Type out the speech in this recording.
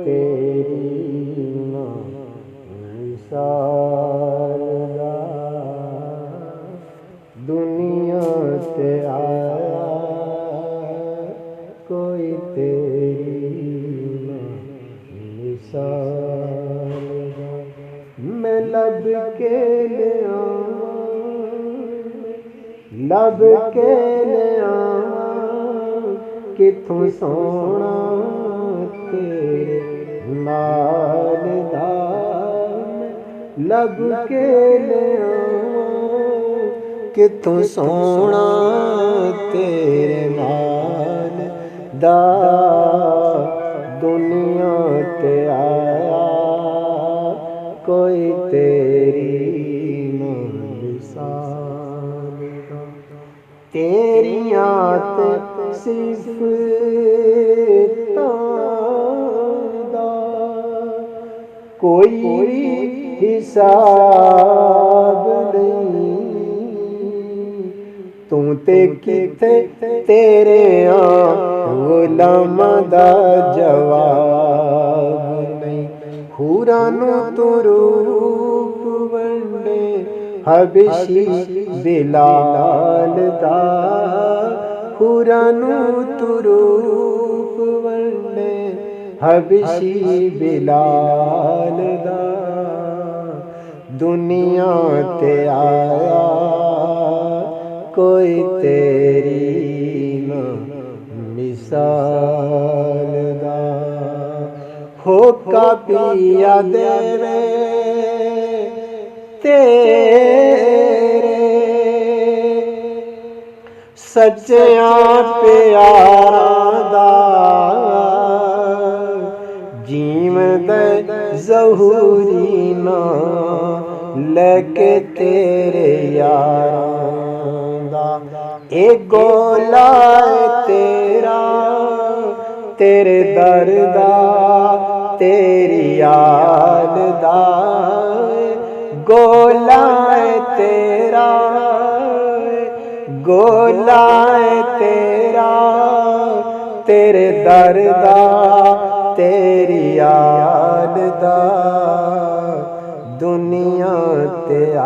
तेरी ना विसाल दा दुनिया ते आया कोई तेरी ना मिसाल दा मैं लब के लिया लब के लिया किथों सोना तेरे नाल दा लब के लिया किथों सोना तेरे नाल दा दुनिया ते आया कोई तेरी ना मिसाल दा तेरियां ते सिफतां दा कोई हिसाब नहीं तू ते किथे तेरे गुलामां दा जवाब नहीं हूरां नूं तू रूप वंडे हबशी बिलाल दा हूरां नूं तू रूप वंडे हबशी बिलाल दा दुनिया ते आया कोई तेरी ना मिसाल दा होका पिया देवे तेरे सच्चिया प्यारां दा जीवद ज़हूरी ना लेके तेरे यारां दा ए गोला तेरा तेरे दर दा तेरी याद दा गोला तेरा गोला तेरा तेरे दर दा तेरी याद दा दुनिया ते आ